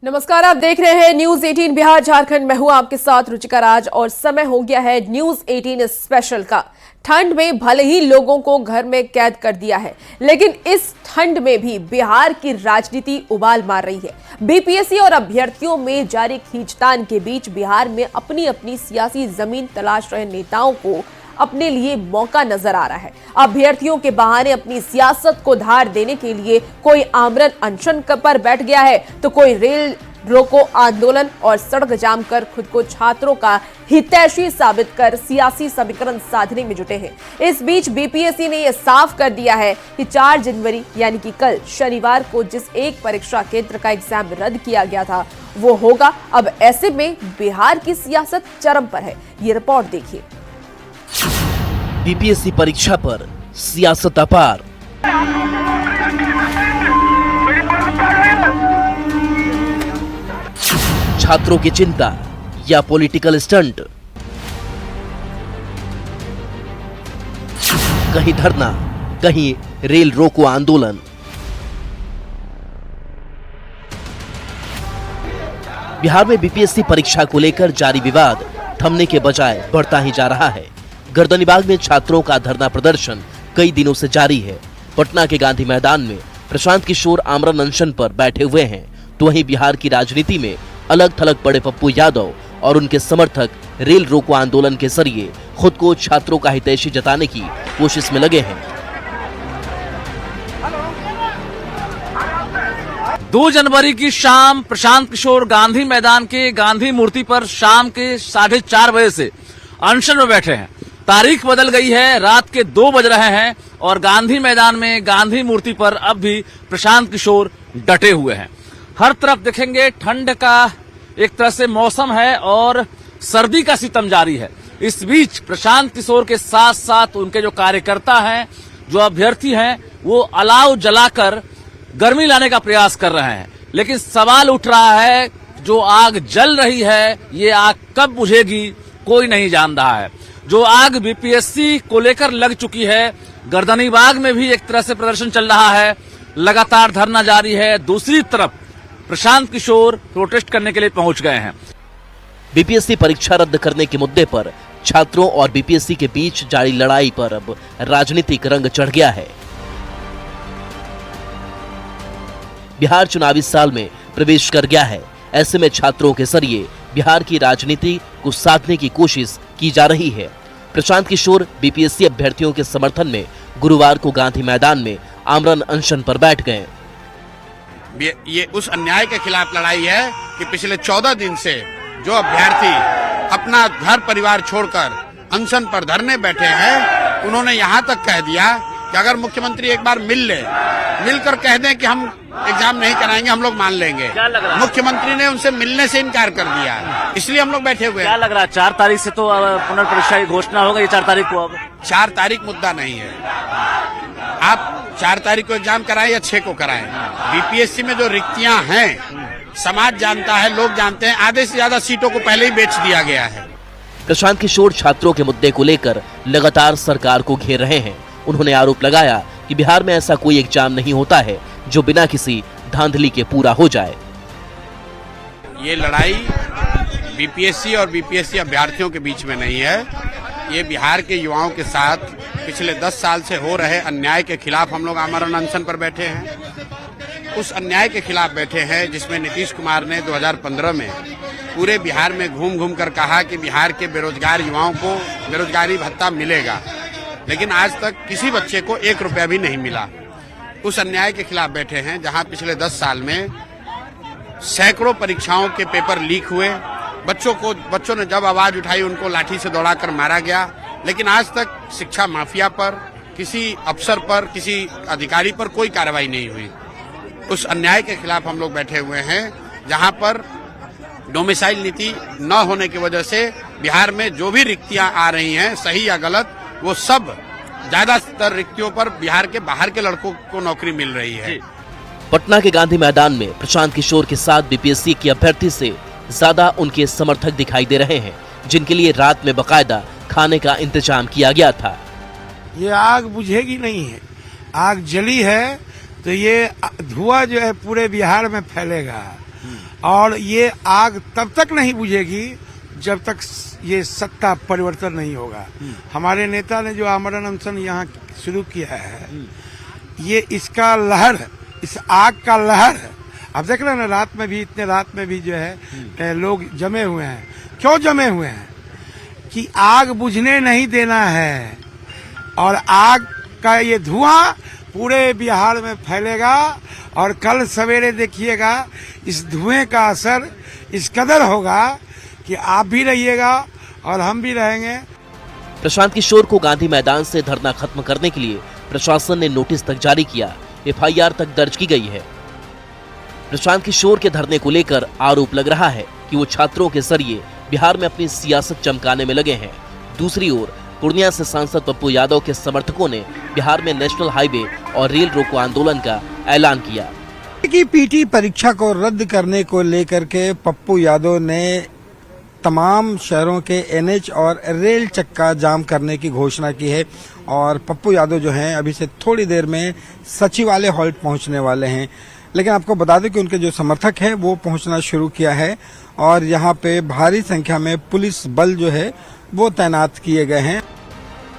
नमस्कार, आप देख रहे हैं न्यूज 18 बिहार झारखंड। मैं हूं आपके साथ रुचिका राज और समय हो गया है न्यूज 18 स्पेशल का। ठंड में भले ही लोगों को घर में कैद कर दिया है, लेकिन इस ठंड में भी बिहार की राजनीति उबाल मार रही है। बीपीएससी और अभ्यर्थियों में जारी खींचतान के बीच बिहार में अपनी अपनी सियासी जमीन तलाश रहे नेताओं को अपने लिए मौका नजर आ रहा है। अभ्यर्थियों के बहाने अपनी सियासत को धार देने के लिए कोई आमरण अनशन पर बैठ गया है, तो कोई रेल रोको आंदोलन और सड़क जाम कर खुद को छात्रों का हितैषी साबित कर सियासी समीकरण साधने में जुटे हैं। इस बीच बीपीएससी ने यह साफ कर दिया है कि 4 जनवरी यानी कि कल शनिवार को जिस एक परीक्षा केंद्र का एग्जाम रद्द किया गया था वो होगा। अब ऐसे में बिहार की सियासत चरम पर है। ये रिपोर्ट देखिए। बीपीएससी परीक्षा पर सियासत अपार। छात्रों की चिंता या पॉलिटिकल स्टंट, कहीं धरना, कहीं रेल रोको आंदोलन। बिहार में बीपीएससी परीक्षा को लेकर जारी विवाद थमने के बजाय बढ़ता ही जा रहा है। गर्दनीबाग में छात्रों का धरना प्रदर्शन कई दिनों से जारी है। पटना के गांधी मैदान में प्रशांत किशोर आमरण अनशन पर बैठे हुए हैं, तो वहीं बिहार की राजनीति में अलग थलग पड़े पप्पू यादव और उनके समर्थक रेल रोको आंदोलन के जरिए खुद को छात्रों का हितैषी जताने की कोशिश में लगे हैं। 2 जनवरी की शाम प्रशांत किशोर गांधी मैदान के गांधी मूर्ति पर शाम के 4:30 बजे से अनशन में बैठे हैं। तारीख बदल गई है, रात के 2 बज रहे हैं और गांधी मैदान में गांधी मूर्ति पर अब भी प्रशांत किशोर डटे हुए हैं। हर तरफ देखेंगे ठंड का एक तरह से मौसम है और सर्दी का सितम जारी है। इस बीच प्रशांत किशोर के साथ साथ उनके जो कार्यकर्ता हैं, जो अभ्यर्थी हैं, वो अलाव जलाकर गर्मी लाने का प्रयास कर रहे हैं। लेकिन सवाल उठ रहा है, जो आग जल रही है ये आग कब बुझेगी कोई नहीं जान रहा है। जो आग बीपीएससी को लेकर लग चुकी है, गर्दनीबाग में भी एक तरह से प्रदर्शन चल रहा है, लगातार धरना जारी है। दूसरी तरफ प्रशांत किशोर प्रोटेस्ट करने के लिए पहुंच गए हैं। बीपीएससी परीक्षा रद्द करने के मुद्दे पर छात्रों और बीपीएससी के बीच जारी लड़ाई पर अब राजनीतिक रंग चढ़ गया है। बिहार चुनावी साल में प्रवेश कर गया है। ऐसे में छात्रों के जरिए बिहार की राजनीति को साधने की कोशिश की जा रही है। प्रशांत किशोर बीपीएससी अभ्यर्थियों के समर्थन में गुरुवार को गांधी मैदान में आमरण अनशन पर बैठ गए। ये उस अन्याय के खिलाफ लड़ाई है कि पिछले 14 दिन से जो अभ्यर्थी अपना घर परिवार छोड़कर अनशन पर धरने बैठे हैं, उन्होंने यहाँ तक कह दिया कि अगर मुख्यमंत्री एक बार मिलकर कह दें कि हम एग्जाम नहीं कराएंगे, हम लोग मान लेंगे। मुख्यमंत्री ने उनसे मिलने से इनकार कर दिया, इसलिए हम लोग बैठे हुए हैं। क्या लग रहा है 4 तारीख से तो पुनर्परीक्षा की घोषणा होगा? ये 4 तारीख को? अब 4 तारीख मुद्दा नहीं है। आप 4 तारीख को एग्जाम कराएं या 6 को कराएं, बीपीएससी में जो रिक्तियां हैं समाज जानता है, लोग जानते हैं। आधे से ज्यादा सीटों को पहले ही बेच दिया गया है। प्रशांत किशोर छात्रों के मुद्दे को लेकर लगातार सरकार को घेर रहे हैं। उन्होंने आरोप लगाया कि बिहार में ऐसा कोई एग्जाम नहीं होता है जो बिना किसी धांधली के पूरा हो जाए। ये लड़ाई बीपीएससी और बीपीएससी अभ्यर्थियों के बीच में नहीं है, ये बिहार के युवाओं के साथ पिछले 10 साल से हो रहे अन्याय के खिलाफ हम लोग आमरण अनशन पर बैठे हैं। उस अन्याय के खिलाफ बैठे हैं जिसमें नीतीश कुमार ने 2015 में पूरे बिहार में घूम घूम कर कहा कि बिहार के बेरोजगार युवाओं को बेरोजगारी भत्ता मिलेगा, लेकिन आज तक किसी बच्चे को 1 रुपया भी नहीं मिला। उस अन्याय के खिलाफ बैठे हैं जहां पिछले 10 साल में सैकड़ों परीक्षाओं के पेपर लीक हुए। बच्चों ने जब आवाज उठाई उनको लाठी से दौड़ाकर मारा गया, लेकिन आज तक शिक्षा माफिया पर, किसी अफसर पर, किसी अधिकारी पर कोई कार्रवाई नहीं हुई। उस अन्याय के खिलाफ हम लोग बैठे हुए हैं जहां पर डोमिसाइल नीति न होने की वजह से बिहार में जो भी रिक्तियां आ रही हैं, सही या गलत, वो सब ज्यादातर रिक्तियों पर बिहार के बाहर के लड़कों को नौकरी मिल रही है। पटना के गांधी मैदान में प्रशांत किशोर के साथ बीपीएससी के अभ्यर्थी से ज्यादा उनके समर्थक दिखाई दे रहे हैं, जिनके लिए रात में बकायदा खाने का इंतजाम किया गया था। ये आग बुझेगी नहीं है, आग जली है तो ये धुआं जो है पूरे बिहार में फैलेगा और ये आग तब तक नहीं बुझेगी जब तक ये सत्ता परिवर्तन नहीं होगा। हमारे नेता ने जो आमरण अनशन यहाँ शुरू किया है, ये इसका लहर, इस आग का लहर है। अब देख रहे हैं ना, रात में भी, इतने रात में भी जो है लोग जमे हुए हैं। क्यों जमे हुए हैं? कि आग बुझने नहीं देना है, और आग का ये धुआं पूरे बिहार में फैलेगा, और कल सवेरे देखिएगा इस धुएं का असर इस कदर होगा कि आप भी रहिएगा और हम भी रहेंगे। प्रशांत किशोर को गांधी मैदान से धरना खत्म करने के लिए प्रशासन ने नोटिस तक जारी किया, FIR तक दर्ज की गई है। प्रशांत किशोर के धरने को लेकर आरोप लग रहा है कि वो छात्रों के जरिए बिहार में अपनी सियासत चमकाने में लगे हैं। दूसरी ओर पूर्णिया से सांसद पप्पू यादव के समर्थकों ने बिहार में नेशनल हाईवे और रेल रोको आंदोलन का ऐलान किया। की पीटी परीक्षा को रद्द करने को लेकर के पप्पू यादव ने तमाम शहरों के NH और रेल चक्का जाम करने की घोषणा की है, और पप्पू यादव जो हैं अभी से थोड़ी देर में सचिवालय हॉल्ट पहुंचने वाले हैं। लेकिन आपको बता दें कि उनके जो समर्थक हैं वो पहुंचना शुरू किया है, और यहां पे भारी संख्या में पुलिस बल जो है वो तैनात किए गए हैं।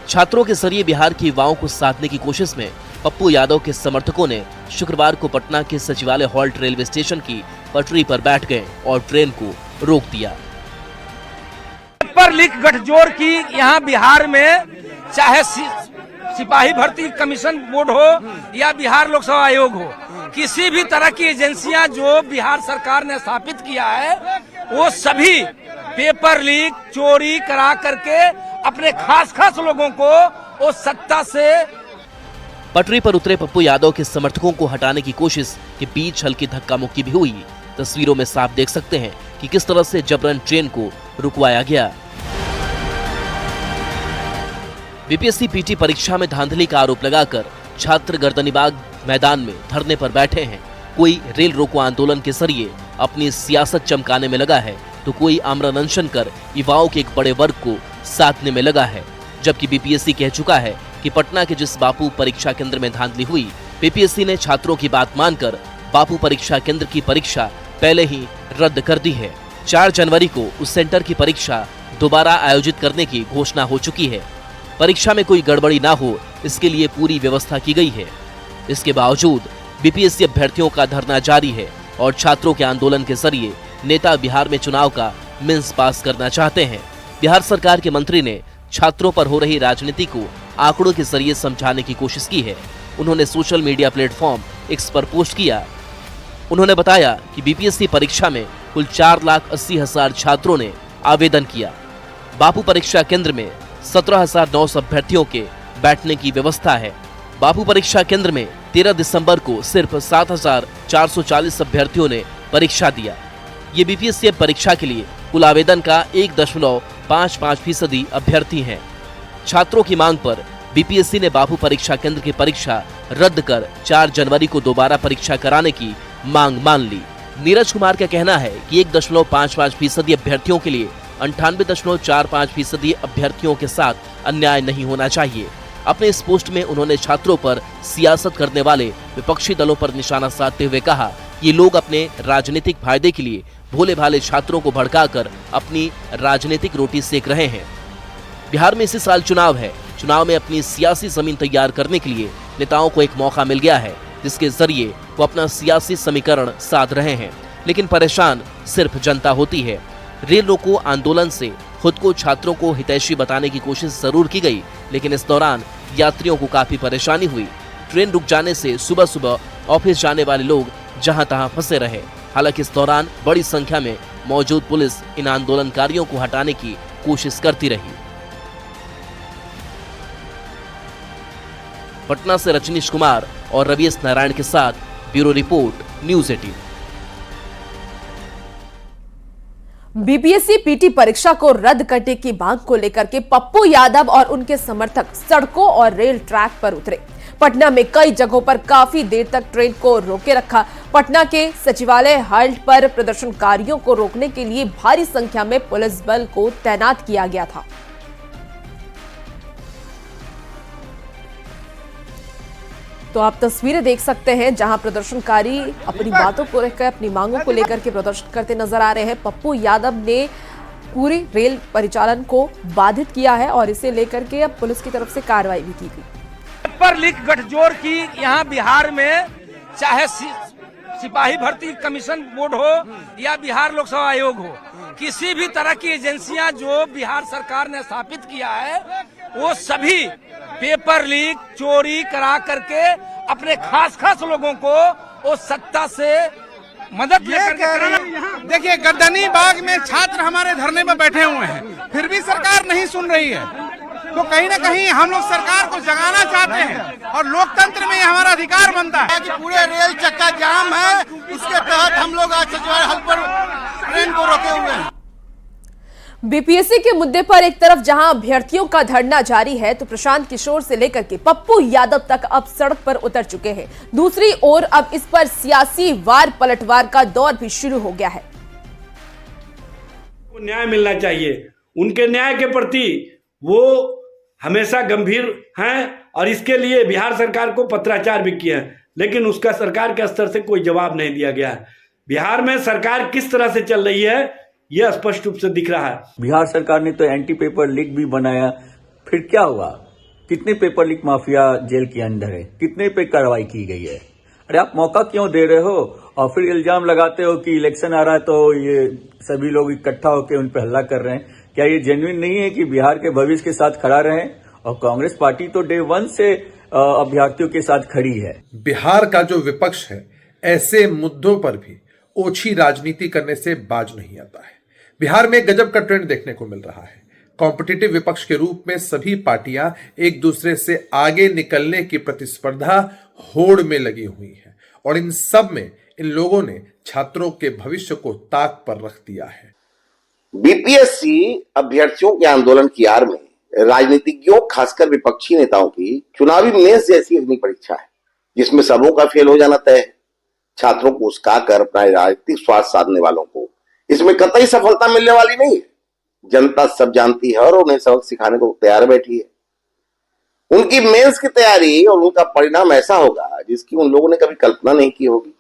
छात्रों के जरिए बिहार के युवाओं को साधने की कोशिश में पप्पू यादव के समर्थकों ने शुक्रवार को पटना के सचिवालय हॉल्ट रेलवे स्टेशन की पटरी पर बैठ गए और ट्रेन को रोक दिया। पेपर लीक गठजोड़ की यहाँ बिहार में, चाहे सिपाही भर्ती कमीशन बोर्ड हो या बिहार लोकसेवा आयोग हो, किसी भी तरह की एजेंसियां जो बिहार सरकार ने स्थापित किया है, वो सभी पेपर लीक चोरी करा करके अपने खास लोगों को वो सत्ता से। पटरी पर उतरे पप्पू यादव के समर्थकों को हटाने की कोशिश के बीच हल्की धक्का मुक्की भी हुई। तस्वीरों में साफ देख सकते हैं कि किस तरह से जबरन ट्रेन को रुकवाया गया। बीपीएससी पीटी परीक्षा में धांधली का आरोप लगाकर छात्र गर्दनीबाग मैदान में धरने पर बैठे हैं। कोई रेल रोको आंदोलन के जरिए अपनी सियासत चमकाने में लगा है, तो कोई आमरण अनशन कर युवाओं के एक बड़े वर्ग को साधने में लगा है। जबकि बीपीएससी कह चुका है कि पटना के जिस बापू परीक्षा केंद्र में धांधली हुई, बीपीएससी ने छात्रों की बात मानकर बापू परीक्षा केंद्र की परीक्षा पहले ही रद्द कर दी है। 4 जनवरी को उस सेंटर की परीक्षा दोबारा आयोजित करने की घोषणा हो चुकी है। परीक्षा में कोई गड़बड़ी ना हो, इसके लिए पूरी व्यवस्था की गई है। इसके बावजूद बीपीएससी अभ्यर्थियों का धरना जारी है और छात्रों के आंदोलन के जरिए नेता बिहार में चुनाव का मिन्स पास करना चाहते हैं। बिहार सरकार के मंत्री ने छात्रों पर हो रही राजनीति को आंकड़ों के जरिए समझाने की कोशिश की है। उन्होंने सोशल मीडिया प्लेटफॉर्म X पर पोस्ट किया। उन्होंने बताया कि बीपीएससी परीक्षा में कुल 4,80,000 छात्रों ने आवेदन किया। बापू परीक्षा केंद्र में 17,900 अभ्यर्थियों के बैठने की व्यवस्था है। बापू परीक्षा केंद्र में 13 दिसंबर को सिर्फ 7,440 अभ्यर्थियों ने परीक्षा दिया। ये बीपीएससी परीक्षा के लिए कुल आवेदन का 1.55% अभ्यर्थी हैं। छात्रों की मांग पर बीपीएससी ने बापू परीक्षा केंद्र की परीक्षा रद्द कर 4 जनवरी को दोबारा परीक्षा कराने की मांग मान ली। नीरज कुमार का कहना है कि 1.55% अभ्यर्थियों के लिए 98.45% अभ्यर्थियों के साथ अन्याय नहीं होना चाहिए। अपने इस पोस्ट में उन्होंने छात्रों पर सियासत करने वाले विपक्षी दलों पर निशाना साधते हुए कहा, ये लोग अपने राजनीतिक फायदे के लिए भोले भाले छात्रों को भड़काकर अपनी राजनीतिक रोटी सेक रहे हैं। बिहार में इसी साल चुनाव है। चुनाव में अपनी सियासी जमीन तैयार करने के लिए नेताओं को एक मौका मिल गया है, जिसके जरिए वो अपना सियासी समीकरण साध रहे हैं। लेकिन परेशान सिर्फ जनता होती है। रेल रोको आंदोलन से खुद को छात्रों को हितैषी बताने की कोशिश जरूर की गई, लेकिन इस दौरान यात्रियों को काफी परेशानी हुई। ट्रेन रुक जाने से सुबह सुबह ऑफिस जाने वाले लोग जहां तहां फंसे रहे। हालांकि इस दौरान बड़ी संख्या में मौजूद पुलिस इन आंदोलनकारियों को हटाने की कोशिश करती रही। पटना से रजनीश कुमार और रवीश नारायण के साथ bureau report, news 18। BPSC PT परीक्षा को रद्द करने की मांग को लेकर के पप्पू यादव और उनके समर्थक सड़कों और रेल ट्रैक पर उतरे। पटना में कई जगहों पर काफी देर तक ट्रेन को रोके रखा। पटना के सचिवालय हॉल्ट पर प्रदर्शनकारियों को रोकने के लिए भारी संख्या में पुलिस बल को तैनात किया गया था। तो आप तस्वीरें देख सकते हैं जहां प्रदर्शनकारी अपनी बातों को लेकर, अपनी मांगों को लेकर के प्रदर्शन करते नजर आ रहे हैं। पप्पू यादव ने पूरी रेल परिचालन को बाधित किया है और इसे लेकर के अब पुलिस की तरफ से कार्रवाई भी की गई। पेपर लीक गठजोड़ की यहाँ बिहार में चाहे सिपाही भर्ती कमीशन बोर्ड हो या बिहार लोक सेवा आयोग हो, किसी भी तरह की एजेंसियां जो बिहार सरकार ने स्थापित किया है वो सभी पेपर लीक चोरी करा करके अपने खास लोगों को वो सत्ता से मदद लेकर के। देखिए, गर्दनी बाग में छात्र हमारे धरने में बैठे हुए हैं, फिर भी सरकार नहीं सुन रही है। तो कहीं ना कहीं हम लोग सरकार को जगाना चाहते हैं और लोकतंत्र में हमारा अधिकार बनता है कि पूरे रेल चक्का जाम है, इसके तहत हम लोग आज सचिवालय हल पर ट्रेन को रोके हुए हैं। बीपीएससी के मुद्दे पर एक तरफ जहां अभ्यर्थियों का धरना जारी है तो प्रशांत किशोर से लेकर के पप्पू यादव तक अब सड़क पर उतर चुके हैं। दूसरी ओर अब इस पर सियासी वार पलटवार का दौर भी शुरू हो गया है। न्याय मिलना चाहिए, उनके न्याय के प्रति वो हमेशा गंभीर हैं और इसके लिए बिहार सरकार को पत्राचार भी किए हैं, लेकिन उसका सरकार के स्तर से कोई जवाब नहीं दिया गया है। बिहार में सरकार किस तरह से चल रही है यह स्पष्ट रूप से दिख रहा है। बिहार सरकार ने तो एंटी पेपर लीक भी बनाया, फिर क्या हुआ? कितने पेपर लीक माफिया जेल के अंदर है, कितने पे कार्रवाई की गई है? अरे आप मौका क्यों दे रहे हो और फिर इल्जाम लगाते हो कि इलेक्शन आ रहा है तो ये सभी लोग इकट्ठा होकर उन पर हल्ला कर रहे हैं। क्या ये जेन्युइन नहीं है कि बिहार के भविष्य के साथ खड़ा रहे? और कांग्रेस पार्टी तो डे 1 से अभ्यर्थियों के साथ खड़ी है। बिहार का जो विपक्ष है ऐसे मुद्दों पर भी ओछी राजनीति करने से बाज नहीं आता है। बिहार में गजब का ट्रेंड देखने को मिल रहा है। कॉम्पिटिटिव विपक्ष के रूप में सभी पार्टियां एक दूसरे से आगे निकलने की प्रतिस्पर्धा होड़ में लगी हुई है और इन सब में इन लोगों ने छात्रों के भविष्य को ताक पर रख दिया है। बीपीएससी अभ्यर्थियों के आंदोलन की आड़ में राजनीतिज्ञों खासकर विपक्षी नेताओं की चुनावी मेंस जैसी अग्नि परीक्षा है, जिसमें सबों का फेल हो जाना तय है। छात्रों को उस्काकर अपना राजनीतिक स्वार्थ साधने वालों को इसमें कतई सफलता मिलने वाली नहीं है। जनता सब जानती है और उन्हें सबक सिखाने को तैयार बैठी है। उनकी मेंस की तैयारी और उनका परिणाम ऐसा होगा जिसकी उन लोगों ने कभी कल्पना नहीं की होगी।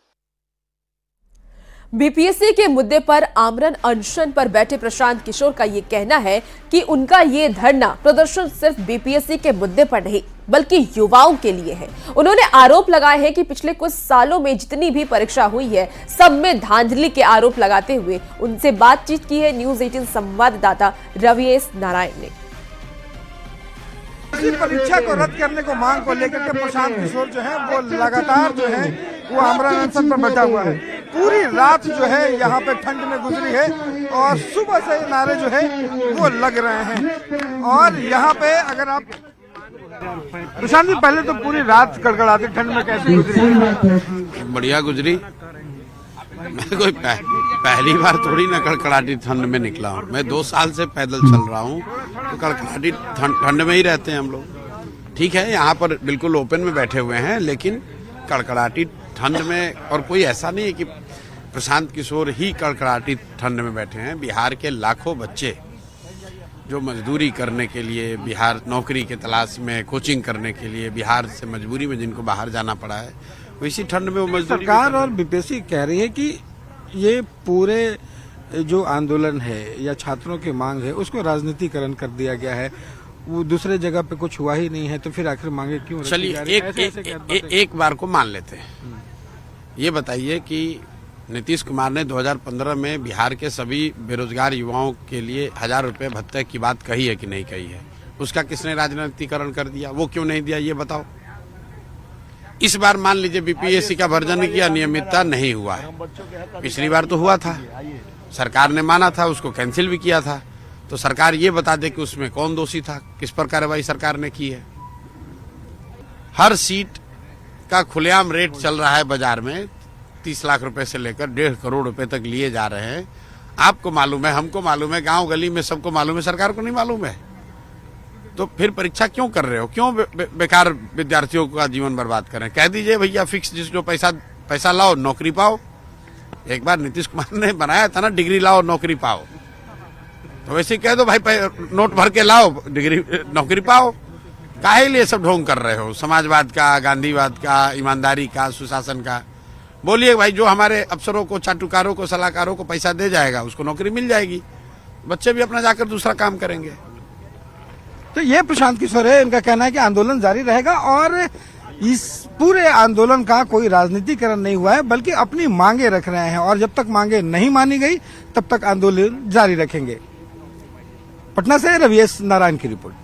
बीपीएससी के मुद्दे पर आमरण अनशन पर बैठे प्रशांत किशोर का ये कहना है कि उनका ये धरना प्रदर्शन सिर्फ बीपीएससी के मुद्दे पर नहीं बल्कि युवाओं के लिए है। उन्होंने आरोप लगाए हैं कि पिछले कुछ सालों में जितनी भी परीक्षा हुई है सब में धांधली के आरोप लगाते हुए उनसे बातचीत की है न्यूज 18 संवाददाता रविएस नारायण ने। परीक्षा को रद्द करने को मांग को लेकर के प्रशांत किशोर जो है वो लगातार जो है वो आमरण अनशन पर बैठा हुआ है। पूरी रात जो है यहाँ पे ठंड में गुजरी है और सुबह से नारे जो है वो लग रहे हैं। और यहाँ पे अगर आप प्रशांत जी पहले तो पूरी रात कड़कड़ाती ठंड में कैसे गुजरी? बढ़िया गुजरी। मैं कोई पहली बार थोड़ी ना कड़कड़ाती ठंड में निकला हूँ। मैं 2 साल से पैदल चल रहा हूँ तो कड़कड़ाती ठंड में ही रहते हैं हम लोग। ठीक है, यहाँ पर बिल्कुल ओपन में बैठे हुए हैं, लेकिन कड़कड़ाती ठंड में और कोई ऐसा नहीं है कि प्रशांत किशोर ही कड़कड़ाती ठंड में बैठे हैं। बिहार के लाखों बच्चे जो मजदूरी करने के लिए बिहार नौकरी के तलाश में कोचिंग करने के लिए बिहार से मजबूरी में जिनको बाहर जाना पड़ा है इसी ठंड में वो मजदूरी। सरकार और बीपीएससी कह रही है कि ये पूरे जो आंदोलन है या छात्रों की मांग है उसको राजनीतिकरण कर दिया गया है, वो दूसरे जगह पे कुछ हुआ ही नहीं है, तो फिर आखिर मांगे क्यों? चलिए एक बार को मान लेते हैं। ये बताइए कि नीतीश कुमार ने 2015 में बिहार के सभी बेरोजगार युवाओं के लिए 1000 रुपए भत्ते की बात कही है कि नहीं कही है? उसका किसने राजनीतिकरण कर दिया? वो क्यों नहीं दिया ये बताओ। इस बार मान लीजिए बीपीएससी का वर्जन की अनियमितता नहीं हुआ है, पिछली बार तो हुआ था, सरकार ने माना था, उसको कैंसिल भी किया था। तो सरकार ये बता दे कि उसमें कौन दोषी था, किस पर कार्रवाई सरकार ने की है। हर सीट का खुलेआम रेट चल रहा है बाजार में, 30 लाख रुपए से लेकर 1.5 करोड़ रुपए तक लिए जा रहे हैं। आपको मालूम है, हमको मालूम है, गांव गली में सबको मालूम है, सरकार को नहीं मालूम है। तो फिर परीक्षा क्यों कर रहे हो? क्यों बेकार विद्यार्थियों का जीवन बर्बाद करें? कह दीजिए भैया फिक्स, जिसको पैसा लाओ नौकरी पाओ। एक बार नीतीश कुमार ने बनाया था ना, डिग्री लाओ नौकरी पाओ, तो वैसे कह दो भाई नोट भर के लाओ डिग्री नौकरी पाओ। काहे लिए सब ढोंग कर रहे हो? समाजवाद का, गांधीवाद का, ईमानदारी का, सुशासन का? बोलिए भाई, जो हमारे अफसरों को, चाटुकारों को, सलाहकारों को पैसा दे जाएगा उसको नौकरी मिल जाएगी, बच्चे भी अपना जाकर दूसरा काम करेंगे। तो ये प्रशांत किशोर है, इनका कहना है कि आंदोलन जारी रहेगा और इस पूरे आंदोलन का कोई राजनीतिकरण नहीं हुआ है, बल्कि अपनी मांगे रख रहे हैं और जब तक मांगे नहीं मानी गई तब तक आंदोलन जारी रखेंगे। पटना से रवि एस नारायण की रिपोर्ट।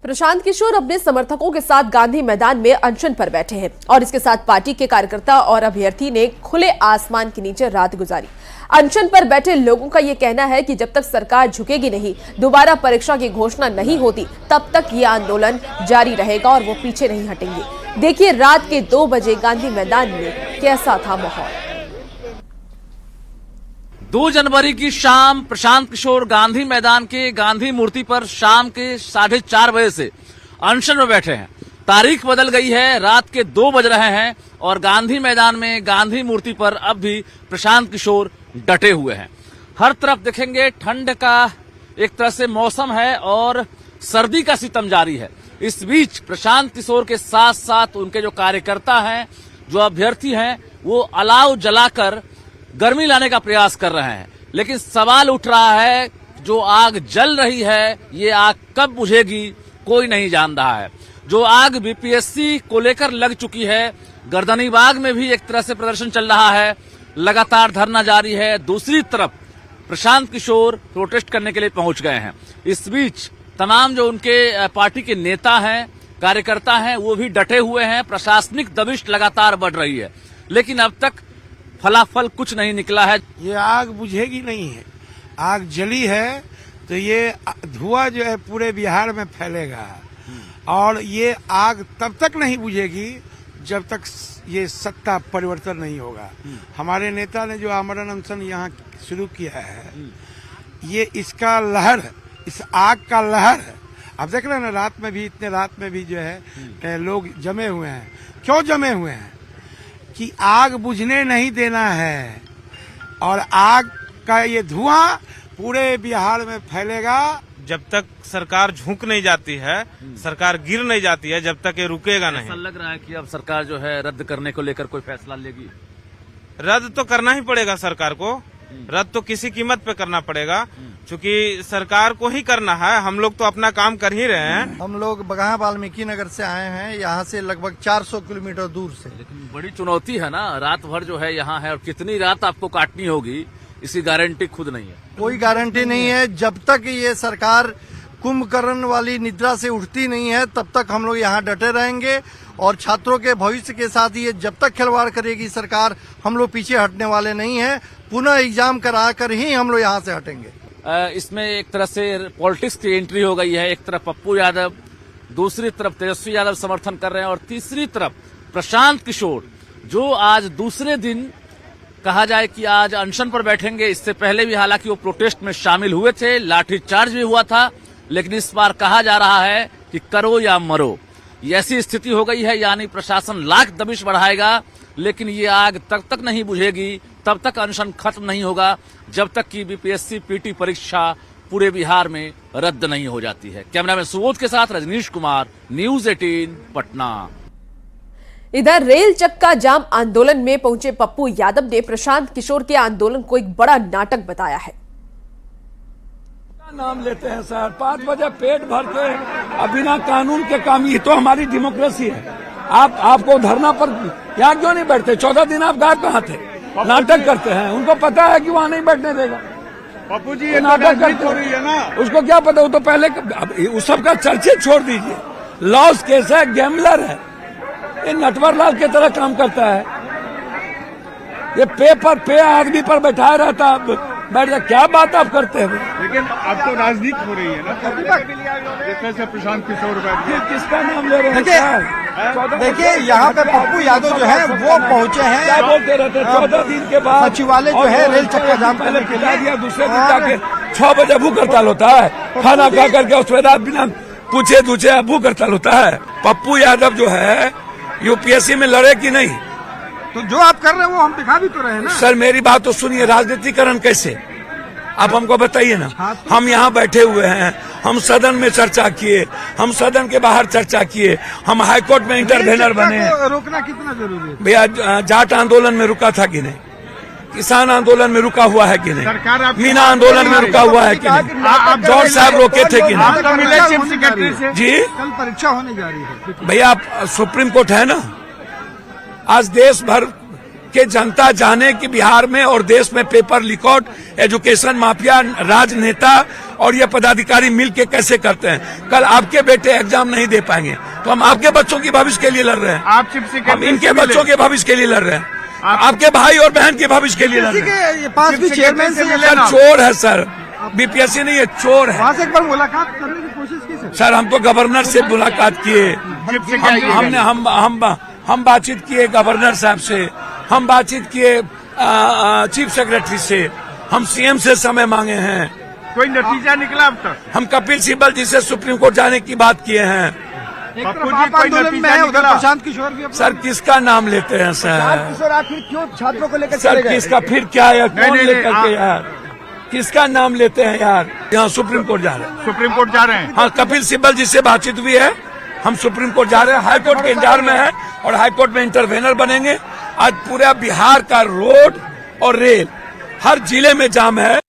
प्रशांत किशोर अपने समर्थकों के साथ गांधी मैदान में अनशन पर बैठे हैं और इसके साथ पार्टी के कार्यकर्ता और अभ्यर्थी ने खुले आसमान के नीचे रात गुजारी। अनशन पर बैठे लोगों का यह कहना है कि जब तक सरकार झुकेगी नहीं, दोबारा परीक्षा की घोषणा नहीं होती, तब तक ये आंदोलन जारी रहेगा और वो पीछे नहीं हटेंगे। देखिए रात के 2 बजे गांधी मैदान में कैसा था माहौल। 2 जनवरी की शाम प्रशांत किशोर गांधी मैदान के गांधी मूर्ति पर शाम के 4:30 बजे से अनशन में बैठे हैं। तारीख बदल गई है, रात के 2 बज रहे हैं और गांधी मैदान में गांधी मूर्ति पर अब भी प्रशांत किशोर डटे हुए हैं। हर तरफ देखेंगे ठंड का एक तरह से मौसम है और सर्दी का सितम जारी है। इस बीच प्रशांत किशोर के साथ साथ उनके जो कार्यकर्ता हैं, जो अभ्यर्थी हैं, वो अलाव जलाकर गर्मी लाने का प्रयास कर रहे हैं। लेकिन सवाल उठ रहा है, जो आग जल रही है ये आग कब बुझेगी कोई नहीं जान रहा है। जो आग बीपीएससी को लेकर लग चुकी है, गर्दनीबाग में भी एक तरह से प्रदर्शन चल रहा है, लगातार धरना जारी है। दूसरी तरफ प्रशांत किशोर प्रोटेस्ट करने के लिए पहुंच गए हैं। इस बीच तमाम जो उनके पार्टी के नेता हैं, कार्यकर्ता हैं, वो भी डटे हुए हैं। प्रशासनिक दबिश लगातार बढ़ रही है, लेकिन अब तक फलाफल कुछ नहीं निकला है। ये आग बुझेगी नहीं है, आग जली है तो ये धुआं जो है पूरे बिहार में फैलेगा और ये आग तब तक नहीं बुझेगी जब तक ये सत्ता परिवर्तन नहीं होगा। हमारे नेता ने जो आमरण अनशन यहाँ शुरू किया है, ये इसका लहर, इस आग का लहर है। अब देख रहे हैं ना, रात में भी जो है लोग जमे हुए हैं। क्यों जमे हुए हैं? कि आग बुझने नहीं देना है और आग का ये धुआं पूरे बिहार में फैलेगा। जब तक सरकार झुक नहीं जाती है, सरकार गिर नहीं जाती है, जब तक ये रुकेगा नहीं। ऐसा लग रहा है कि अब सरकार जो है रद्द करने को लेकर कोई फैसला लेगी। रद्द तो करना ही पड़ेगा सरकार को, रद्द तो किसी कीमत पे करना पड़ेगा, क्योंकि सरकार को ही करना है। हम लोग तो अपना काम कर ही रहे हैं। हम लोग बगहा वाल्मीकि नगर से आए हैं, यहाँ से लगभग 400 किलोमीटर दूर से। लेकिन बड़ी चुनौती है ना, रात भर जो है यहाँ है और कितनी रात आपको काटनी होगी इसकी गारंटी खुद नहीं है। कोई गारंटी नहीं है। जब तक ये सरकार कुंभकर्ण वाली निद्रा से उठती नहीं है तब तक हम लोग यहाँ डटे रहेंगे और छात्रों के भविष्य के साथ ये जब तक खिलवाड़ करेगी सरकार, हम लोग पीछे हटने वाले नहीं हैं। पुनः एग्जाम करा कर ही हम लोग यहाँ से हटेंगे। इसमें एक तरह से पॉलिटिक्स की एंट्री हो गई है। एक तरफ पप्पू यादव, दूसरी तरफ तेजस्वी यादव समर्थन कर रहे हैं और तीसरी तरफ प्रशांत किशोर, जो आज दूसरे दिन कहा जाए कि आज अनशन पर बैठेंगे। इससे पहले भी हालांकि वो प्रोटेस्ट में शामिल हुए थे, लाठीचार्ज भी हुआ था, लेकिन इस बार कहा जा रहा है कि करो या मरो, ऐसी स्थिति हो गई है। यानी प्रशासन लाख दबिश बढ़ाएगा, लेकिन ये आग तब तक नहीं बुझेगी, तब तक अनशन खत्म नहीं होगा, जब तक कि बीपीएससी पीटी परीक्षा पूरे बिहार में रद्द नहीं हो जाती है। कैमरामैन सुबोध के साथ रजनीश कुमार, न्यूज 18 पटना। इधर रेल चक्का जाम आंदोलन में पहुंचे पप्पू यादव ने प्रशांत किशोर के आंदोलन को एक बड़ा नाटक बताया है। नाम लेते हैं सर, 5 बजे पेट भर के बिना कानून के काम, ये तो हमारी डेमोक्रेसी है। आपको धरना पर यहाँ क्यों नहीं बैठते? 14 दिन आप गायब कहाँ थे? नाटक करते हैं, उनको पता है कि वहाँ नहीं बैठने देगा। पप्पू जी, ये नाटक करते है ना, उसको क्या पता? वो तो पहले उस सबका चर्चे छोड़ दीजिए। लॉस केस है, गैम्बलर है, ये नटवरलाल की तरह काम करता है। ये पे आदमी पर बैठाया रहता, बैठ जा। क्या बात आप करते हैं? लेकिन अब तो राजनीति हो रही है ना, जैसे प्रशांत किशोर किसका नाम ले रहे हैं? देखिए यहाँ पे पप्पू यादव जो है वो पहुँचे हैं। क्या बोलते रहते? 14 दिन के बाद सचिवालय जो है रेल चक्का जाम करने के लिए दिया, दूसरे दिन जाके 6 बजे भूख हड़ताल होता है, खाना खा करके उसके बाद बिना पूछे दूछे भूख हड़ताल होता है। पप्पू यादव जो है यूपीएससी में लड़े कि नहीं? तो जो आप कर रहे हैं वो हम दिखा भी तो रहे हैं ना। सर मेरी बात तो सुनिए, राजनीतिकरण कैसे? आप हमको बताइए ना। हम यहाँ बैठे हुए हैं, हम सदन में चर्चा किए, हम सदन के बाहर चर्चा किए, हम हाईकोर्ट में इंटरवेनर बने। रोकना कितना जरूरी है भैया? जाट आंदोलन में रुका था कि नहीं? किसान आंदोलन में रुका हुआ है कि नहीं? मीना आंदोलन में रुका हुआ है कि नहीं? जॉर्ज साहब रोके थे कि नहीं? जी, कल परीक्षा होने जा रही है भैया। सुप्रीम कोर्ट है ना। आज देश भर के जनता जाने कि बिहार में और देश में पेपर लीकआउट, एजुकेशन माफिया, राजनेता और ये पदाधिकारी मिलके कैसे करते हैं। कल आपके बेटे एग्जाम नहीं दे पाएंगे तो हम आपके बच्चों के भविष्य के लिए लड़ रहे हैं। आप चीफ सेक्रेटरी, हम इनके बच्चों के भविष्य के लिए लड़ रहे हैं। आपके भाई और बहन के भविष्य के लिए लड़ रहे हैं। पास भी चेयरमैन से सर चोर है सर, बीपीएससी नहीं है, चोर है। वहाँ से एक बार मुलाकात करने की कोशिश की सर हम तो गवर्नर से मुलाकात किए, हम बातचीत किए गवर्नर साहब से, हम बातचीत किए चीफ सेक्रेटरी से, हम सीएम से समय मांगे हैं। कोई नतीजा निकला अब तक? हम कपिल सिब्बल जी से सुप्रीम कोर्ट जाने की बात किए हैं। पप्पू जी कोई नतीजा निकला? प्रशांत किशोर भी सर किसका नाम लेते हैं सर? किशोर आखिर क्यों छात्रों को लेकर सर किसका फिर क्या है? कौन लेकर के यार? किसका नाम लेते हैं यार? यहाँ सुप्रीम कोर्ट जा रहे हैं। सुप्रीम कोर्ट जा रहे हैं? हाँ, कपिल सिब्बल जी से बातचीत हुई है, हम सुप्रीम कोर्ट जा रहे हैं। हाईकोर्ट के इंतजार में है और हाईकोर्ट में इंटरवेनर बनेंगे। आज पूरा बिहार का रोड और रेल हर जिले में जाम है।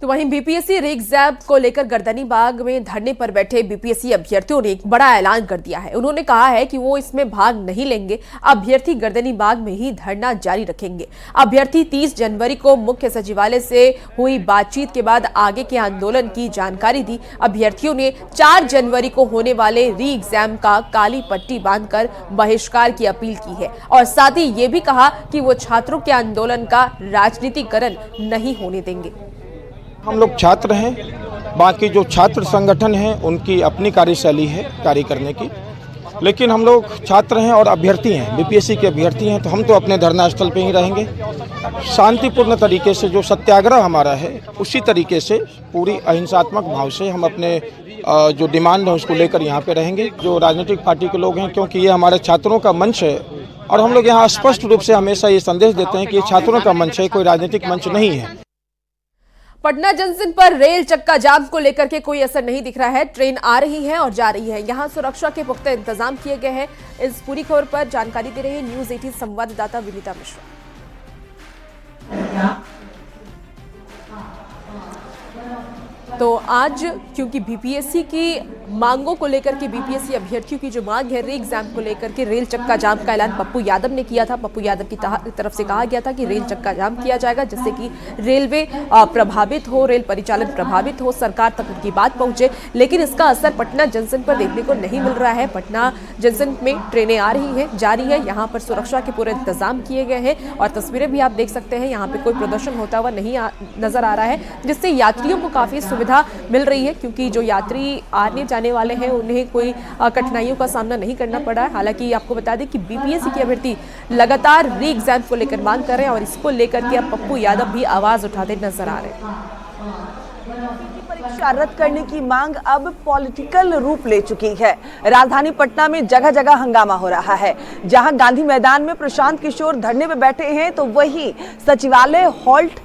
तो वहीं बीपीएससी री एग्जाम को लेकर गर्दनीबाग में धरने पर बैठे बीपीएससी अभ्यर्थियों ने एक बड़ा ऐलान कर दिया है। उन्होंने कहा है कि वो इसमें भाग नहीं लेंगे। अभ्यर्थी गर्दनीबाग में ही धरना जारी रखेंगे। अभ्यर्थी 30 जनवरी को मुख्य सचिवालय से हुई बातचीत के बाद आगे के आंदोलन की जानकारी दी। अभ्यर्थियों ने 4 जनवरी को होने वाले री एग्जाम का काली पट्टी बांधकर बहिष्कार की अपील की है और साथ ही ये भी कहा कि वो छात्रों के आंदोलन का राजनीतिकरण नहीं होने देंगे। हम लोग छात्र हैं, बाकी जो छात्र संगठन हैं उनकी अपनी कार्यशैली है कार्य करने की, लेकिन हम लोग छात्र हैं और अभ्यर्थी हैं, बीपीएससी के अभ्यर्थी हैं, तो हम तो अपने धरना स्थल पे ही रहेंगे। शांतिपूर्ण तरीके से जो सत्याग्रह हमारा है उसी तरीके से पूरी अहिंसात्मक भाव से हम अपने जो डिमांड है उसको लेकर यहाँ पे रहेंगे। जो राजनीतिक पार्टी के लोग हैं, क्योंकि ये हमारे छात्रों का मंच है और हम लोग यहाँ स्पष्ट रूप से हमेशा ये संदेश देते हैं कि ये छात्रों का मंच है, कोई राजनीतिक मंच नहीं है। पटना जंक्शन पर रेल चक्का जाम को लेकर के कोई असर नहीं दिख रहा है। ट्रेन आ रही है और जा रही है। यहां सुरक्षा के पुख्ता इंतजाम किए गए हैं। इस पूरी खबर पर जानकारी दे रही है न्यूज़ 18 संवाददाता विनीता मिश्रा। तो आज क्योंकि बीपीएससी की मांगों को लेकर के बीपीएससी अभ्यर्थियों की जो मांग है री एग्जाम को लेकर के रेल चक्का जाम का ऐलान पप्पू यादव ने किया था। पप्पू यादव की तरफ से कहा गया था कि रेल चक्का जाम किया जाएगा जिससे कि रेलवे प्रभावित हो, रेल परिचालन प्रभावित हो, सरकार तक उनकी बात पहुंचे। लेकिन इसका असर पटना जंक्शन पर देखने को नहीं मिल रहा है। पटना जंक्शन में ट्रेनें आ रही हैं, जा रही है। यहाँ पर सुरक्षा के पूरे इंतजाम किए गए हैं और तस्वीरें भी आप देख सकते हैं। यहाँ पे कोई प्रदर्शन होता हुआ नहीं नजर आ रहा है, जिससे यात्रियों को काफी सुविधा मिल रही है क्योंकि जो यात्री आने जाने वाले हैं उन्हें कोई कठिनाइयों का सामना नहीं करना पड़ा है। हालांकि आपको बता दें कि बीपीएससी के अभ्यर्थी लगातार री एग्जाम को लेकर मांग कर रहे हैं और इसको लेकर के अब पप्पू यादव भी आवाज उठाते नजर आ रहे हैं। परीक्षा रद्द करने की मांग अब पॉलिटिकल रूप ले चुकी है। राजधानी पटना में जगह जगह हंगामा हो रहा है। जहां गांधी मैदान में प्रशांत किशोर धरने पे बैठे हैं तो वहीं सचिवालय हॉल्ट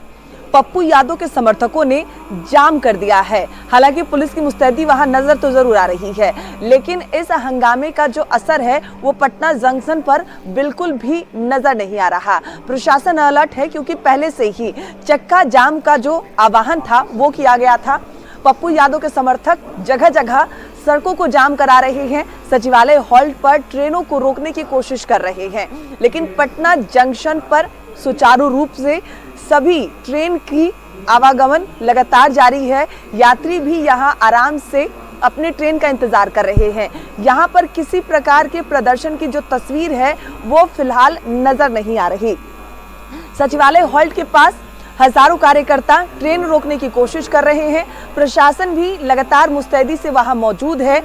पप्पू यादव के समर्थकों ने जाम कर दिया है। हालांकि पुलिस की मुस्तैदी वहां नजर तो जरूर आ रही है, लेकिन इस हंगामे का जो असर है वो पटना जंक्शन पर बिल्कुल भी नजर नहीं आ रहा। प्रशासन अलर्ट है क्योंकि पहले से ही चक्का जाम का जो आह्वान था वो किया गया था। पप्पू यादव के समर्थक जगह जगह सड़कों को जाम करा रहे हैं। सचिवालय हॉल्ट पर ट्रेनों को रोकने की कोशिश कर रहे हैं, लेकिन पटना जंक्शन पर सुचारू रूप से सभी ट्रेन की आवागमन लगातार जारी है। यात्री भी यहां आराम से अपने ट्रेन का इंतजार कर रहे हैं। यहां पर किसी प्रकार के प्रदर्शन की जो तस्वीर है वो फिलहाल नजर नहीं आ रही। सचिवालय हॉल्ट के पास हजारों कार्यकर्ता ट्रेन रोकने की कोशिश कर रहे हैं। प्रशासन भी लगातार मुस्तैदी से वहां मौजूद है।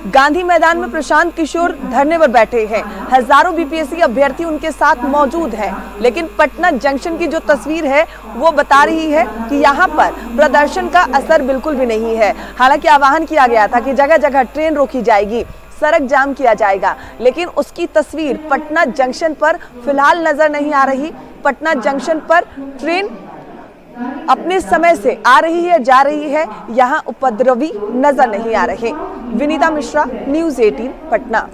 गांधी मैदान में प्रशांत किशोर धरने पर बैठे हैं। हजारों बीपीएससी अभ्यर्थी उनके साथ मौजूद हैं, लेकिन पटना जंक्शन की जो तस्वीर है वो बता रही है कि यहाँ पर प्रदर्शन का असर बिल्कुल भी नहीं है। हालांकि आह्वान किया गया था कि जगह जगह ट्रेन रोकी जाएगी, सड़क जाम किया जाएगा, लेकिन उसकी तस्वीर पटना जंक्शन पर फिलहाल नजर नहीं आ रही। पटना जंक्शन पर ट्रेन अपने समय से आ रही है, जा रही है, यहाँ उपद्रवी नजर नहीं आ रहे। विनीता मिश्रा, न्यूज़ 18 पटना।